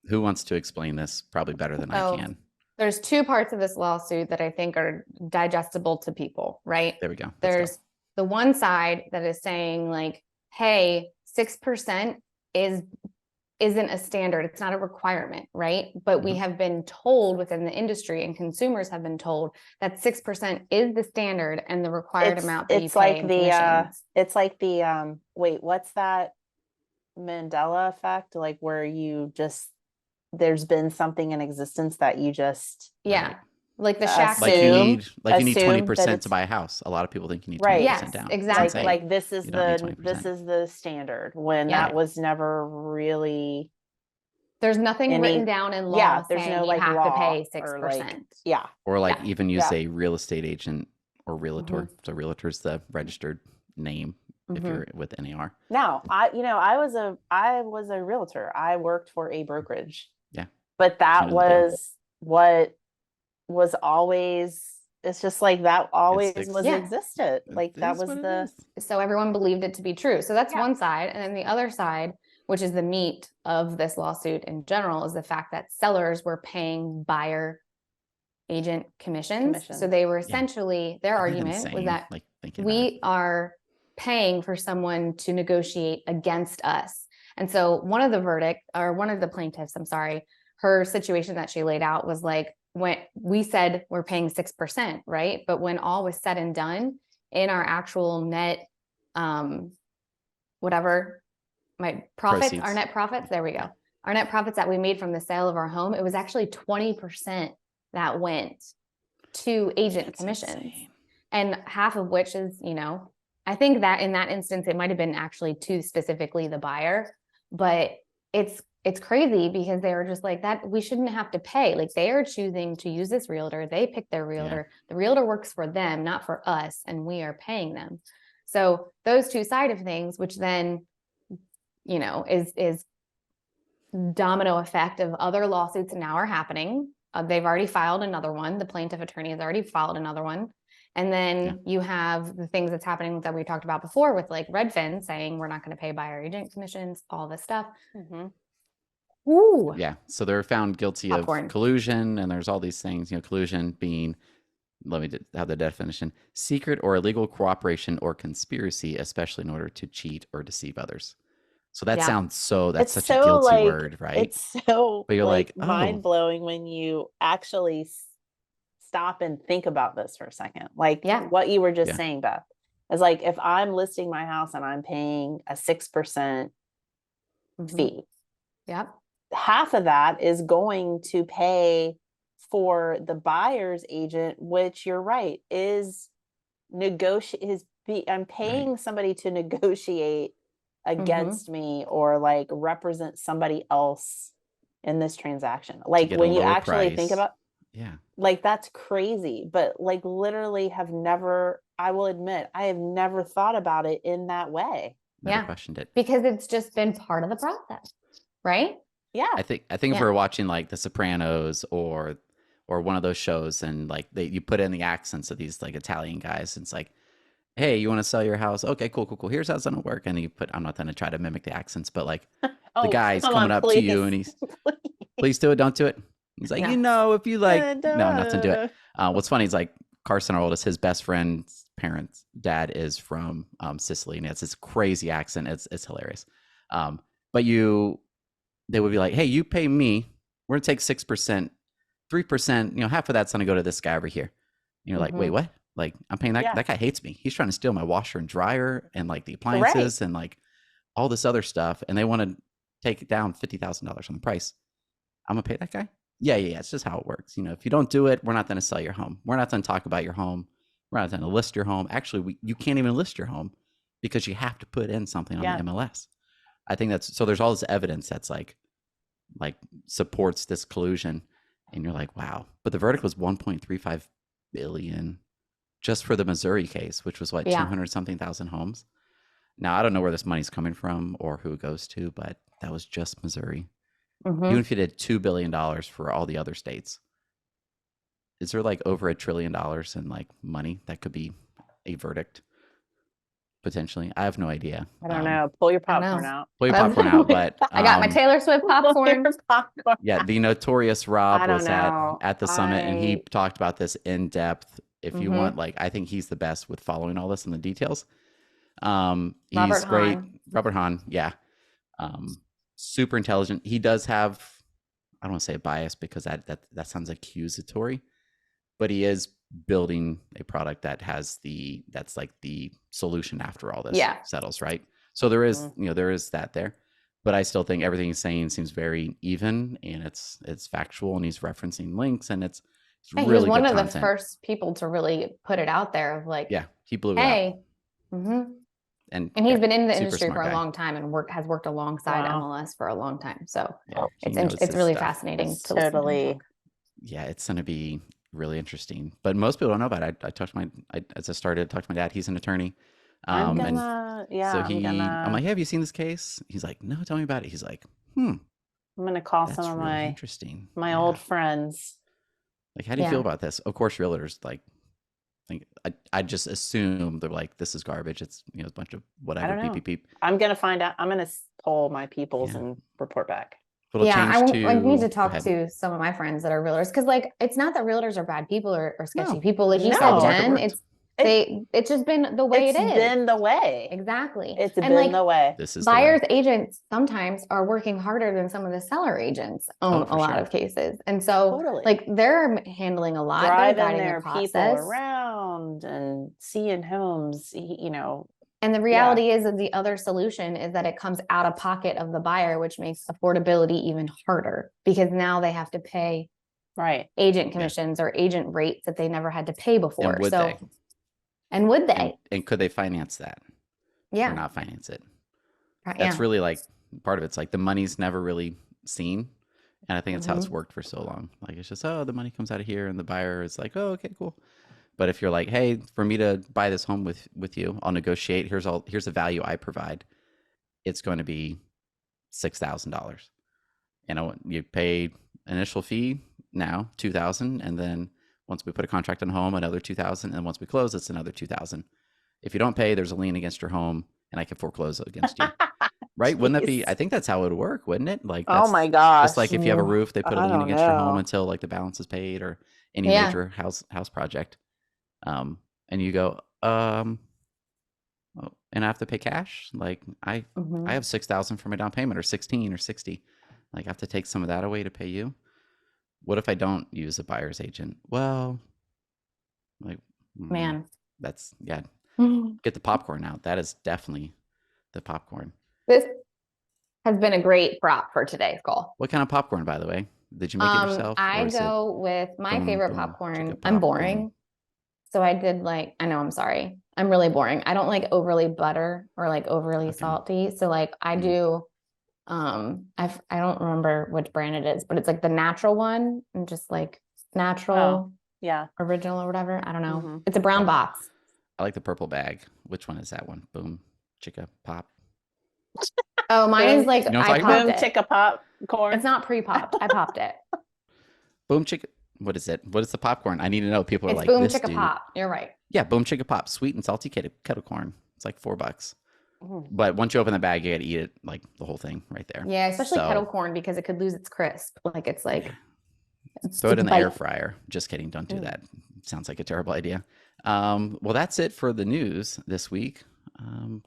Who wants to explain this probably better than I can? There's two parts of this lawsuit that I think are digestible to people, right? There we go. Let's There's the one side that is saying like, hey, 6% isn't a standard. It's not a requirement, right? But we have been told within the industry and consumers have been told that 6% is the standard and the required amount that you pay like in the commissions. it's like the wait, what's that Mandela effect? Like where you just there's been something in existence that you just Yeah. Right. Like the Assume- shack. like you need assume that 20% to it's- buy a house. A lot of people think you need 20% Right. Yes, down. exactly. It's insane. like this is You don't need the 20%. this is the standard when Yeah. that was never really There's nothing any- written down in law yeah, there's saying no you like have law to pay or 6%. like yeah. Or like Yeah. even use Yeah. a real estate agent or realtor. So realtor's the registered name if you're with NAR. Now, I was a realtor. I worked for a brokerage. Yeah. But that You know the deal. was what was always it's just like that always was Yeah. existed. Like It that is was what it the is. So everyone believed it to be true. So that's Yeah. one side. And then the other side, which is the meat of this lawsuit in general, is the fact that sellers were paying buyer agent commissions. So they were essentially, their Isn't that argument was insane? that Like thinking about it. we are paying for someone to negotiate against us. And so one of the plaintiffs, I'm sorry, her situation that she laid out was like, when we said we're paying 6%, right? But when all was said and done in our actual net, whatever, my profits, our Proceeds. net profits, there we go. Our net profits that we made from the sale of our home, it was actually 20% that went to agent That's commissions. insane. And half of which is, I think that in that instance, it might have been actually to specifically the buyer, but it's crazy because they were just like that. We shouldn't have to pay. Like they are choosing to use this realtor. They pick their realtor. The realtor works for them, not for us. And we are paying them. So those two sides of things, which then, is domino effect of other lawsuits now are happening. They've already filed another one. The plaintiff attorney has already filed another one. And then you have the things that's happening that we talked about before with like Redfin saying we're not going to pay buyer agent commissions, all this stuff. Ooh. Yeah. So they're found guilty Popcorn. of collusion, and there's all these things, collusion being, let me have the definition, secret or illegal cooperation or conspiracy, especially in order to cheat or deceive others. So that sounds that's such a guilty word, right? It's so But you're like, mind blowing when you actually stop and think about this for a second. Like what you were just saying, Beth, is like if I'm listing my house and I'm paying a 6% fee. Yep. Half of that is going to pay for the buyer's agent, which you're right, is I'm paying somebody to negotiate against me or like represent somebody else in this transaction. Like when you actually think about, like that's crazy, but like literally I will admit, I have never thought about it in that way. Never Yeah. questioned it. Because it's just been part of the process, right? Yeah. I think if Yeah. we're watching like The Sopranos or one of those shows, and like you put in the accents of these like Italian guys, and it's like, hey, you want to sell your house? Okay, cool. And how it's gonna work. And you put, I'm not gonna try to mimic the accents, but like the Oh, guy's come coming on, up to you and he's, please do it, don't do it. He's like, Yeah. if you like, no, not to do it. What's funny is like Carson, our oldest, his best friend's parents' dad is from Sicily, and it's this crazy accent. It's hilarious. But they would be like, hey, you pay me, we're gonna take 6%, 3%, half of that's gonna go to this guy over here. And you're like, wait, what? Like, I'm paying that Yeah. that guy hates me. He's trying to steal my washer and dryer and like the appliances and like all this other stuff, and they want to take down $50,000 on the price. I'm gonna pay that guy? Yeah. It's just how it works. If you don't do it, we're not gonna sell your home. We're not gonna talk about your home. We're not gonna list your home. Actually, you can't even list your home because you have to put in something on the MLS. I think that's so. There's all this evidence that's like supports this collusion, and you're like, wow. But the verdict was 1.35 billion just for the Missouri case, which was what 200 something thousand homes. Now I don't know where this money's coming from or who it goes to, but that was just Missouri. Even if you did $2 billion for all the other states, is there like over $1 trillion in like money that could be a verdict potentially? I have no idea. I don't know. Pull your I don't popcorn know. out. Pull your popcorn out, but I got my Taylor Swift Pull popcorn. your popcorn yeah, out. the notorious Rob I don't was know. at the summit, and he talked about this in depth. If you Mhm. want, like, I think he's the best with following all this and the details. He's Robert great. Hahn. Robert Hahn, yeah. Super intelligent. He does have, I don't want to say a bias because that sounds accusatory, but he is building a product that has that's like the solution after all this settles, right? So there is, there is that there. But I still think everything he's saying seems very even, and it's factual, and he's referencing links, and it's really he was one good of content. the first people to really put it out there of like, he blew it hey, up. And he's been in the industry for guy. a long time and has worked alongside MLS for a long time. So it's really fascinating to totally. listen to. Yeah, it's going to be really interesting. But most people don't know about it. I talked to as I started to talk to my dad. He's an attorney. I'm like, hey, have you seen this case? He's like, no, tell me about it. He's like, I'm gonna call some of really interesting. my old friends. Like, how do you feel about this? Of course, realtors I just assume they're like, this is garbage. It's a bunch of whatever. I don't know. Beep. I'm gonna find out. I'm gonna poll my peoples and report back. I need to talk to some of my friends that are realtors, because like it's not that realtors are bad people or sketchy people. Like you said, Jen, it's just been the way it is. It's been the way. Exactly. It's been the way. This is buyers agents sometimes are working harder than some of the seller agents on a lot of cases. And so like they're handling a lot. Driving their people around and seeing homes, And the reality is that the other solution is that it comes out of pocket of the buyer, which makes affordability even harder because now they have to pay agent commissions or agent rates that they never had to pay before. And would they? And could they finance that? Yeah. Or not finance it? That's really like part of it's like the money's never really seen. And I think that's how it's worked for so long. Like it's just, the money comes out of here, and the buyer is like, oh, okay, cool. But if you're like, hey, for me to buy this home with you, I'll negotiate. Here's the value I provide. It's going to be $6,000. You pay initial fee now, $2,000, and then once we put a contract on home, another $2,000, and once we close, it's another $2,000. If you don't pay, there's a lien against your home, and I can foreclose against you. Right? Wouldn't that be? I think that's how it would work, wouldn't it? Like, oh my gosh, just like if you have a roof, they put a lien against your home until like the balance is paid, or any major house project. And you go, and I have to pay cash. Like I have 6,000 for my down payment, or 16 or 60. Like I have to take some of that away to pay you. What if I don't use a buyer's agent? Well, like, that's get the popcorn out. That is definitely the popcorn. This has been a great prop for today's call. What kind of popcorn, by the way? Did you make it yourself? I go with my favorite popcorn. I'm boring. So I did I'm sorry. I'm really boring. I don't like overly butter or like overly salty. So like I do, I don't remember which brand it is, but it's like the natural one and just like natural, original or whatever. I don't know. It's a brown box. I like the purple bag. Which one is that one? Boom, chicka, pop. Oh, mine is Boom. like You know what I I'm talking popped Boom it. chicka pop corn. It's not pre-popped. I popped it. Boom chicken. What is it? What is the popcorn? I need to know. People are It's like, boom this chicka dude. pop. You're right. Yeah, boom chicka pop, sweet and salty kettle corn. It's like $4. Mm. But once you open the bag, you got to eat it like the whole thing right there. Yeah, especially So- kettle corn because it could lose its crisp. Like it's like Throw it in the air bite. fryer. Just kidding. Don't do Mm. that. Sounds like a terrible idea. Well, that's it for the news this week.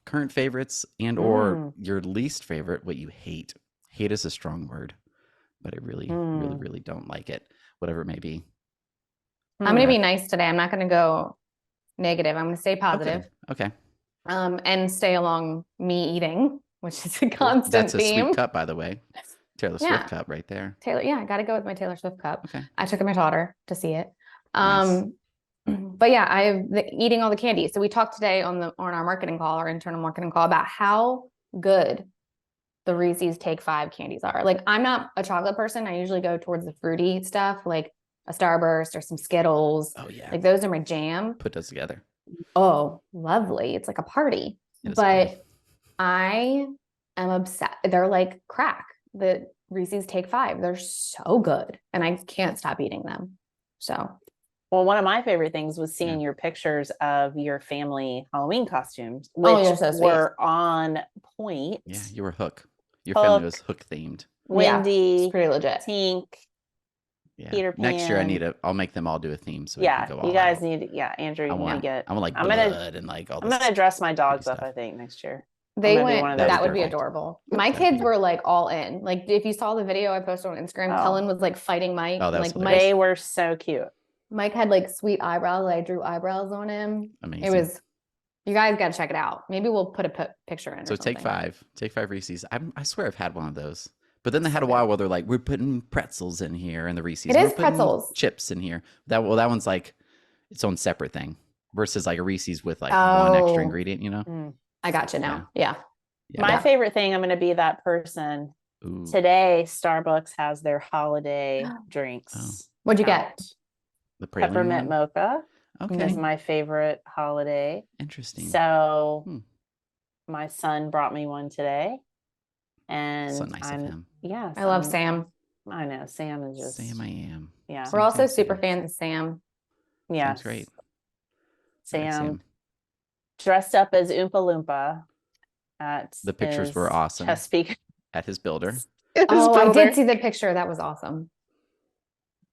Current favorites and or your least favorite, what you hate. Hate is a strong word, but I really don't like it. Whatever it may be. I'm gonna be nice today. I'm not gonna go negative. I'm gonna stay positive. Okay. And stay along me eating, which is a constant That's a theme. sweet cup, by the way. Taylor Yeah. Swift cup right there. Taylor, yeah, I gotta go with my Taylor Swift cup. Okay. I took my daughter to see it. Nice. But yeah, eating all the candy. So we talked today on our marketing call, our internal marketing call, about how good the Reese's Take 5 candies are. Like, I'm not a chocolate person. I usually go towards the fruity stuff, like a Starburst or some Skittles. Oh yeah. Like those are my jam. Put those together. Oh, lovely. It's like a party. It is a But party. I am obsessed. They're like crack. The Reese's Take 5. They're so good. And I can't stop eating them. So Well, one of my favorite things was seeing Yeah. your pictures of your family Halloween costumes, Oh, which you're so sweet. were on point. Yeah, you were Hook. Your family was Hook. Hook themed. yeah, Wendy, it's pretty legit. Tink. Yeah. Peter Next year, Pan. I'll make them all do a theme. So we Yeah, can go all you guys out. need. Yeah, Andrew, you I need to want, get. I want like I'm blood gonna- and like all I'm this. gonna dress my dogs up. stuff. I think next year. They gonna be went, one of that those would be perfect. adorable. My That'd kids be- were like all in. Like, if you saw the video I posted on Instagram, Oh. Kellen was like fighting Mike. Oh, that was Like hilarious. They were so cute. Mike had like sweet eyebrows. I drew eyebrows on him. Amazing. It was, you guys got to check it out. Maybe we'll put a picture in. So or Take something. 5. Take 5 Reese's. I swear I've had one of those. But then they had So a while where they're like, we're putting pretzels in here and the Reese's. It We're is putting pretzels. chips in here. That one's like its own separate thing versus like a Reese's with like one extra Oh. ingredient, you know? Mm. I got you now. Yeah. Yeah. My Yeah. favorite thing. I'm gonna be that person. Ooh. Today, Starbucks has their holiday drinks. What'd you out. get? The praline Peppermint one? mocha Okay. is my favorite holiday. Interesting. So Hmm. my son brought me one today. And So nice of him. Yes, I love Sam. I know. Sam is just Sam, I am. yeah. Sam. We're also Sam's super Sam. fans of Sam. Yes. Sam's great. I like Sam dressed up as Oompa Loompa at The pictures were his awesome. Chesapeake. At his builder. Oh, I builder. did see the picture. That was awesome.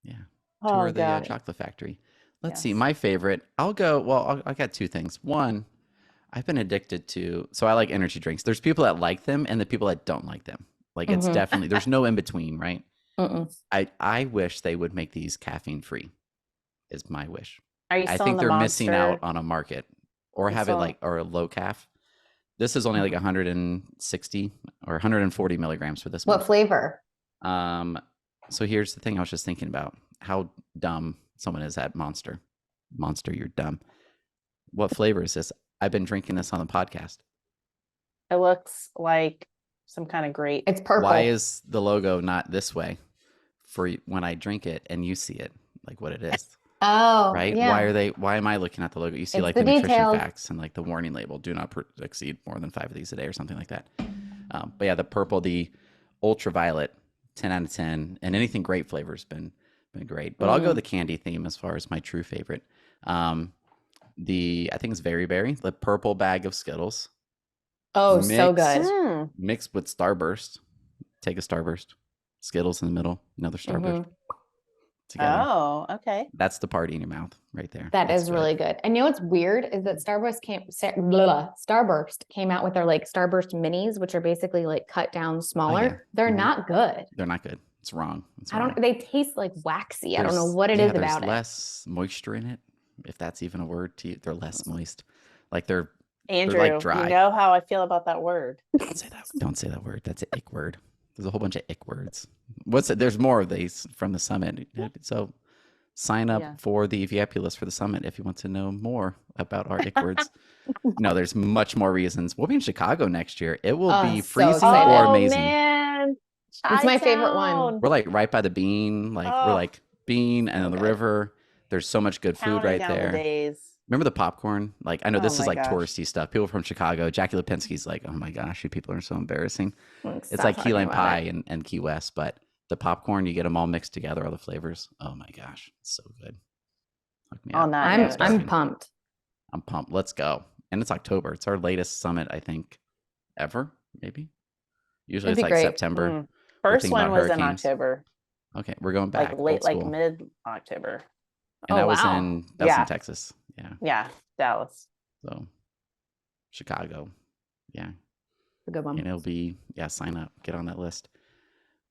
Yeah. Oh, Tour of the God. chocolate factory. Let's see. Yes. My favorite. I'll go. Well, I got two things. One, I've been addicted to. So I like energy drinks. There's people that like them and the people that don't like them. Like it's Mhm. definitely there's no in between, right? Mm-mm. I wish they would make these caffeine free. Is my wish. Are you I still think in the they're missing Monster? out on a market, or You have it still- like or a low calf. This is only like 160 or 140 milligrams for this one. What flavor? So here's the thing I was just thinking about how dumb someone is at Monster. Monster, you're dumb. What flavor is this? I've been drinking this on the podcast. It looks like some kind of grape. It's purple. Why is the logo not this way for when I drink it and you see it like what it is, Oh, right? yeah. Why am I looking at the logo? You see It's like the the nutrition details. facts and like the warning label, do not exceed more than 5 of these a day or something like that. But yeah, the purple, the ultraviolet, 10 out of 10, and anything grape flavor has been great. But I'll go the candy theme as far as my true favorite. I think it's Very Berry, the purple bag of Skittles Oh, so Mix. good. Mm. mixed with Starburst. Take a Starburst, Skittles in the middle, another Starburst Mhm. together. Oh, okay. That's the party in your mouth right there. That It's is good. really good. And you know what's weird is that Starburst came out with their like Starburst minis, which are basically like cut down smaller. yeah. They're Mhm. not good. They're not good. It's wrong. It's I wrong. don't. They taste like waxy. I don't know There's- what it yeah, is about there's it. less moisture in it, if that's even a word to you. They're less moist. Like they're Andrew, dry. you know how I feel about that word. don't say that. Don't say that word. That's an ick word. There's a whole bunch of ick words. What's it? There's more of these from the summit. So sign up Yeah. for the VIP list for the summit if you want to know more about our ick words. No, there's much more reasons. We'll be in Chicago next year. It will Oh, be so freezing excited. or Oh amazing. man, It's my favorite one. Chi-town. We're like right by the bean. Like we're Oh, like bean and then the okay. river. There's so much good food Counting right down the there. days. Remember the popcorn? Like, I know Oh this is my like gosh. touristy stuff. People from Chicago, Jackie Lipinski's like, oh my gosh, you people are so embarrassing. It's Stop like key talking lime about pie it. and Key West, but the popcorn, you get them all mixed together, all the flavors. Oh my gosh, it's so good. Hook me On up. that I'm note, I'm starving. pumped. I'm pumped. Let's go. And it's October. It's our latest summit, I think, ever, maybe. Usually It'd it's be like great. September. We're first thinking one about was in hurricanes. October, Okay, we're going like back, late, old like school. mid-October. And Oh, that was wow. in that was Yeah. in Texas. Yeah. Yeah, Dallas. So Chicago. Yeah. A good one. And it'll be, sign up, get on that list.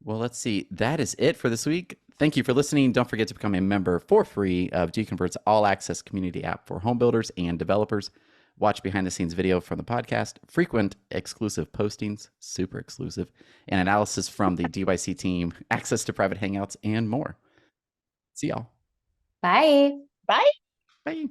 Well, let's see. That is it for this week. Thank you for listening. Don't forget to become a member for free of GConvert's all-access community app for home builders and developers. Watch behind-the-scenes video from the podcast, frequent exclusive postings, super exclusive, and analysis from the DYC team, access to private hangouts, and more. See y'all. Bye. Bye. Bye.